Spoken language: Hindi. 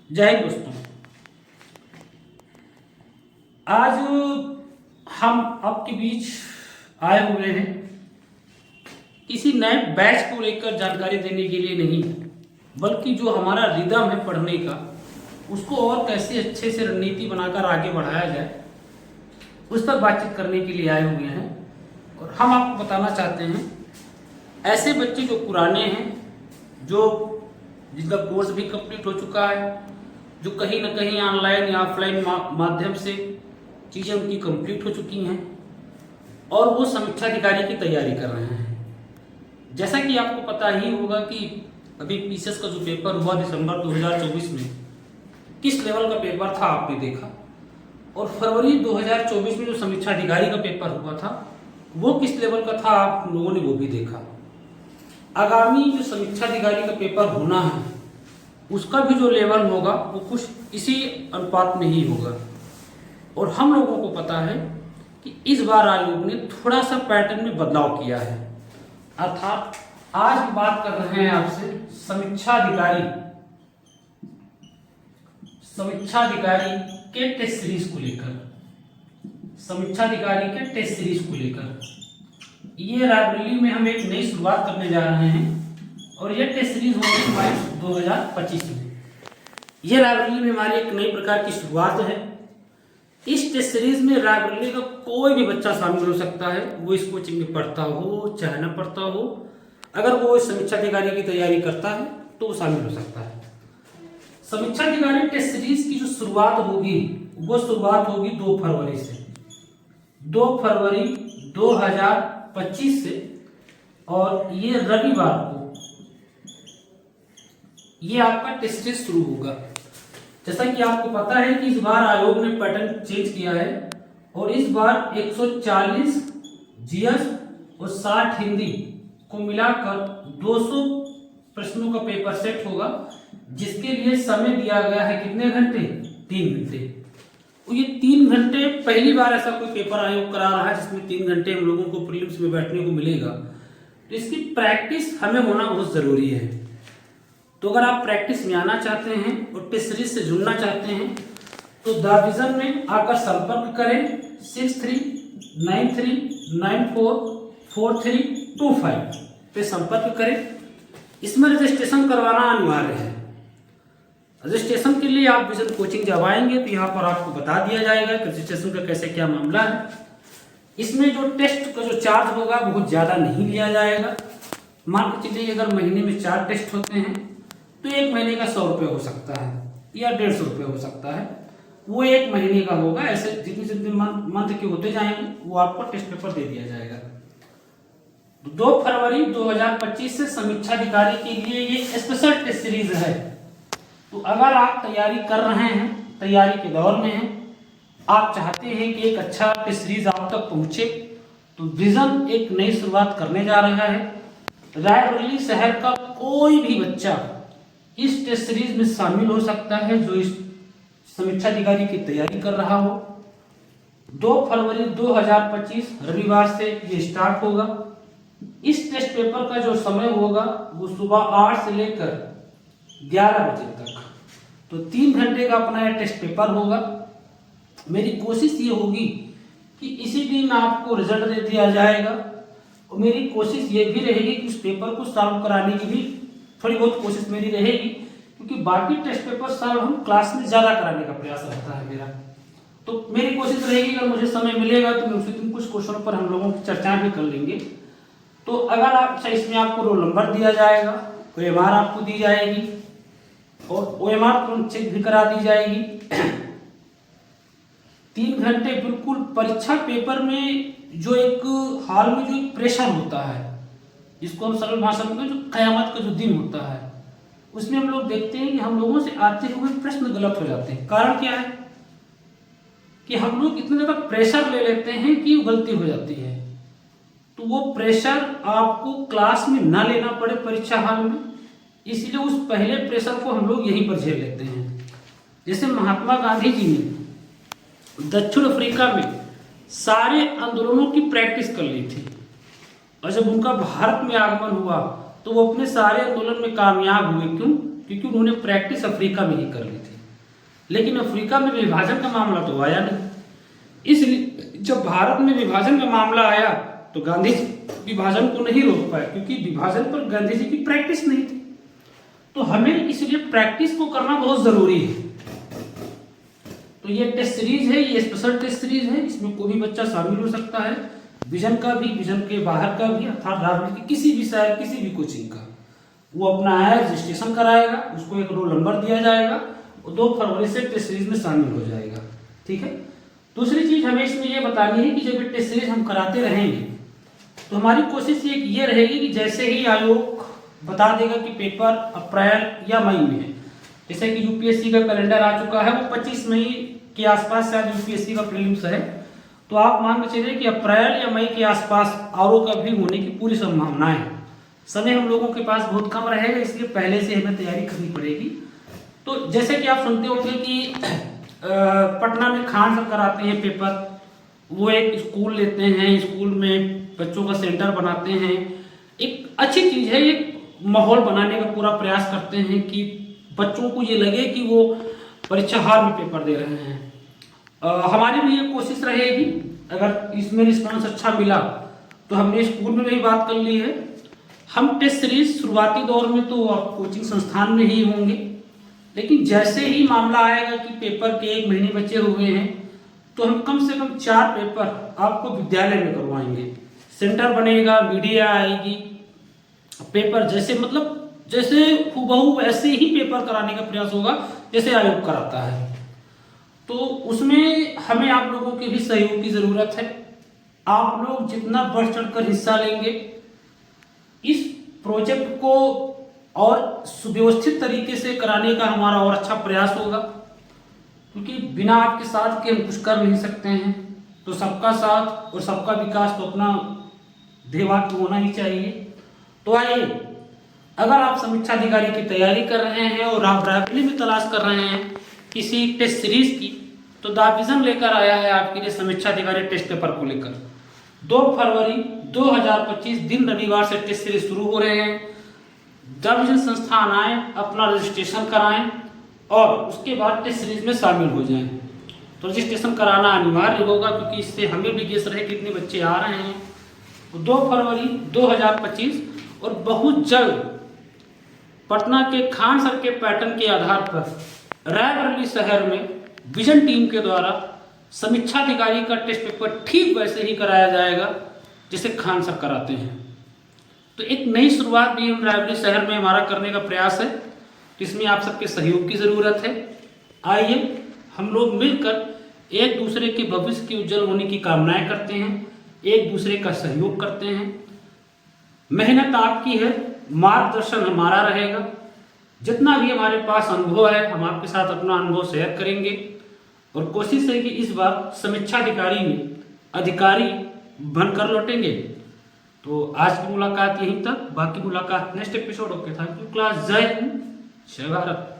जय हिंद दोस्तों। आज हम आपके बीच आए हुए हैं किसी नए बैच को लेकर जानकारी देने के लिए नहीं, बल्कि जो हमारा रिदम है पढ़ने का उसको और कैसे अच्छे से रणनीति बनाकर आगे बढ़ाया जाए उस पर बातचीत करने के लिए आए हुए हैं। और हम आपको बताना चाहते हैं ऐसे बच्चे जो पुराने हैं, जो जिनका कोर्स भी कंप्लीट हो चुका है, जो कहीं ना कहीं ऑनलाइन या ऑफलाइन माध्यम से चीज़ें उनकी कंप्लीट हो चुकी हैं और वो समीक्षा अधिकारी की तैयारी कर रहे हैं। जैसा कि आपको पता ही होगा कि अभी पीसीएस का जो पेपर हुआ दिसंबर 2024 में, किस लेवल का पेपर था आपने देखा, और फरवरी 2024 में जो समीक्षा अधिकारी का पेपर हुआ था वो किस लेवल का था आप लोगों ने वो भी देखा। आगामी जो समीक्षा अधिकारी का पेपर होना है उसका भी जो लेवल होगा वो कुछ इसी अनुपात में ही होगा। और हम लोगों को पता है कि इस बार आयोग ने थोड़ा सा पैटर्न में बदलाव किया है, अर्थात आज हम बात कर रहे हैं आपसे समीक्षा अधिकारी के टेस्ट सीरीज को लेकर, समीक्षा अधिकारी के टेस्ट सीरीज को लेकर ये रायबरेली में हम एक नई शुरुआत करने जा रहे हैं और ये टेस्ट सीरीज होगी मार्च 2025 में। ये रायबरेली में हमारी एक नई प्रकार की शुरुआत है। इस टेस्ट सीरीज में रायबरेली का कोई भी बच्चा शामिल हो सकता है, वो इस कोचिंग में पढ़ता हो चाहे न पढ़ता हो। अगर वो समीक्षा अधिकारी की तैयारी करता है तो वो शामिल हो सकता है। समीक्षा अधिकारी टेस्ट सीरीज की जो शुरुआत होगी वो शुरुआत होगी 2 फरवरी से, 2 फरवरी 2025 से, और ये रविवार को ये आपका टेस्ट सीरीज शुरू होगा। जैसा कि आपको पता है कि इस बार आयोग ने पैटर्न चेंज किया है और इस बार 140 जीएस और 60 हिंदी को मिलाकर 200 प्रश्नों का पेपर सेट होगा, जिसके लिए समय दिया गया है कितने घंटे? 3 घंटे। और ये 3 घंटे पहली बार ऐसा कोई पेपर आयोग करा रहा है जिसमें 3 घंटे हम लोगों को प्रीलिम्स में बैठने को मिलेगा। तो इसकी प्रैक्टिस हमें होना बहुत जरूरी है। तो अगर आप प्रैक्टिस में आना चाहते हैं और टेस्ट सीरीज से जुड़ना चाहते हैं तो द विजन में आकर संपर्क करें 6393944325 पे संपर्क करें। इसमें रजिस्ट्रेशन करवाना अनिवार्य है। रजिस्ट्रेशन के लिए आप विजन कोचिंग जब आएंगे तो यहाँ पर आपको बता दिया जाएगा कि रजिस्ट्रेशन का कैसे क्या मामला है। इसमें जो टेस्ट का जो चार्ज होगा बहुत ज़्यादा नहीं लिया जाएगा। मान के चलिए अगर महीने में 4 टेस्ट होते हैं तो 1 महीने का 100 रुपये हो सकता है या 150 रुपये हो सकता है, वो 1 महीने का होगा। ऐसे जितने जितने मंथ के होते जाएंगे वो आपको टेस्ट पेपर दे दिया जाएगा। 2 फरवरी 2025 से समीक्षा अधिकारी के लिए ये स्पेशल टेस्ट सीरीज है। तो अगर आप तैयारी कर रहे हैं, तैयारी के दौर में हैं, आप चाहते हैं कि एक अच्छा टेस्ट सीरीज आप तक पहुंचे, तो विजन एक नई शुरुआत करने जा रहा है। रायबरेली शहर का कोई भी बच्चा इस टेस्ट सीरीज में शामिल हो सकता है जो इस समीक्षा अधिकारी की तैयारी कर रहा हो। 2 फरवरी 2025 रविवार से ये स्टार्ट होगा। इस टेस्ट पेपर का जो समय होगा वो सुबह 8 से लेकर 11 बजे तक, तो 3 घंटे का अपना यह टेस्ट पेपर होगा। मेरी कोशिश ये होगी कि इसी दिन आपको रिजल्ट दे दिया जाएगा और मेरी कोशिश ये भी रहेगी कि उस पेपर को सॉल्व कराने की भी थोड़ी बहुत कोशिश मेरी रहेगी, क्योंकि बाकी टेस्ट पेपर सॉल्व हम क्लास में ज़्यादा कराने का प्रयास रहता है मेरा। तो मेरी कोशिश रहेगी अगर मुझे समय मिलेगा तो मैं उसी दिन कुछ क्वेश्चनों पर हम लोगों की चर्चाएं भी कर लेंगे। तो अगर आप इसमें आपको रोल नंबर दिया जाएगा, OMR आपको दी जाएगी और OMR चेक भी करा दी जाएगी। 3 घंटे बिल्कुल परीक्षा पेपर में जो एक हाल में जो एक प्रेशर होता है, जिसको हम सरल भाषा में जो कयामत का जो दिन होता है, उसमें हम लोग देखते हैं कि हम लोगों से आते हुए प्रश्न गलत हो जाते हैं। कारण क्या है कि हम लोग इतना ज़्यादा प्रेशर ले लेते हैं कि गलती हो जाती है। तो वो प्रेशर आपको क्लास में ना लेना पड़े परीक्षा हाल में, इसलिए उस पहले प्रेशर को हम लोग यहीं पर झेल लेते हैं। जैसे महात्मा गांधी जी ने दक्षिण अफ्रीका में सारे आंदोलनों की प्रैक्टिस कर ली थी और जब उनका भारत में आगमन हुआ तो वो अपने सारे आंदोलन में कामयाब हुए। क्यों? क्योंकि उन्होंने प्रैक्टिस अफ्रीका में ही कर ली थी। लेकिन अफ्रीका में विभाजन का मामला तो आया नहीं। इसलिए जब भारत में विभाजन का मामला आया तो गांधी विभाजन को नहीं रोक पाए, क्योंकि विभाजन पर गांधी जी की प्रैक्टिस नहीं थी। तो हमें इसलिए प्रैक्टिस को करना बहुत जरूरी है। तो ये टेस्ट सीरीज है, ये स्पेशल टेस्ट सीरीज है, इसमें कोई भी बच्चा शामिल हो सकता है, विजन का भी, विजन के बाहर का भी, अर्थात राजनीति के किसी भी शहर, किसी भी कोचिंग का। वो अपना आया, रजिस्ट्रेशन कराएगा, उसको एक रोल नंबर दिया जाएगा, 2 फरवरी से टेस्ट सीरीज में शामिल हो जाएगा। ठीक है। दूसरी चीज हमें इसमें यह बतानी है कि जब टेस्ट सीरीज हम कराते रहेंगे तो हमारी कोशिश ये रहेगी कि जैसे ही आयोग बता देगा कि पेपर अप्रैल या मई में है, जैसे कि यूपीएससी का कैलेंडर आ चुका है, वो 25 मई के आसपास शायद यूपीएससी का प्रीलिम्स है, तो आप मान के चलिए कि अप्रैल या मई के आसपास आरओ का भी होने की पूरी संभावना है। समय हम लोगों के पास बहुत कम रहेगा, इसलिए पहले से हमें तैयारी करनी पड़ेगी। तो जैसे कि आप सुनते होंगे कि पटना में खान सर कराते हैं पेपर, वो एक स्कूल लेते हैं, स्कूल में बच्चों का सेंटर बनाते हैं, एक अच्छी चीज है, एक माहौल बनाने का पूरा प्रयास करते हैं कि बच्चों को ये लगे कि वो परीक्षा हाल में पेपर दे रहे हैं। हमारी भी ये कोशिश रहेगी, अगर इसमें रिस्पांस अच्छा मिला तो हमने स्कूल में भी बात कर ली है। हम टेस्ट सीरीज शुरुआती दौर में तो आप कोचिंग संस्थान में ही होंगे, लेकिन जैसे ही मामला आएगा कि पेपर के 1 महीने बचे हुए हैं तो हम कम से कम 4 पेपर आपको विद्यालय में करवाएंगे। सेंटर बनेगा, मीडिया आएगी, पेपर जैसे हूबहू वैसे ही पेपर कराने का प्रयास होगा जैसे आयोग कराता है। तो उसमें हमें आप लोगों के भी सहयोग की जरूरत है। आप लोग जितना बढ़ चढ़कर हिस्सा लेंगे, इस प्रोजेक्ट को और सुव्यवस्थित तरीके से कराने का हमारा और अच्छा प्रयास होगा, क्योंकि बिना आपके साथ के हम कुछ कर नहीं सकते हैं। तो सबका साथ और सबका विकास तो अपना ध्येय होना ही चाहिए। तो आइए, अगर आप समीक्षा अधिकारी की तैयारी कर रहे हैं और आप रायबरेली में तलाश कर रहे हैं किसी टेस्ट सीरीज की, तो द विजन लेकर आया है आपके लिए समीक्षा अधिकारी टेस्ट पेपर को लेकर। 2 फरवरी 2025 दिन रविवार से टेस्ट सीरीज शुरू हो रहे हैं। द विजन संस्थान आए, अपना रजिस्ट्रेशन कराएं और उसके बाद टेस्ट सीरीज में शामिल हो जाएं। तो रजिस्ट्रेशन कराना अनिवार्य होगा, क्योंकि इससे हमें भी गेस रहे कितने बच्चे आ रहे हैं। 2 फरवरी 2025 और बहुत जल्द पटना के खान सर के पैटर्न के आधार पर रायबरेली शहर में विजन टीम के द्वारा समीक्षा अधिकारी का टेस्ट पेपर ठीक वैसे ही कराया जाएगा जैसे खान सर कराते हैं। तो एक नई शुरुआत भी हम रायबरेली शहर में हमारा करने का प्रयास है, तो इसमें आप सबके सहयोग की जरूरत है। आइए हम लोग मिलकर एक दूसरे के भविष्य के उज्जवल होने की कामनाएं करते हैं, एक दूसरे का सहयोग करते हैं। मेहनत आपकी है, मार्गदर्शन हमारा रहेगा। जितना भी हमारे पास अनुभव है हम आपके साथ अपना अनुभव शेयर करेंगे और कोशिश है कि इस बार समीक्षा अधिकारी में अधिकारी बनकर लौटेंगे। तो आज की मुलाकात यहीं तक, बाकी मुलाकात next episode. Okay, thank you class. जय हिंद, जय भारत।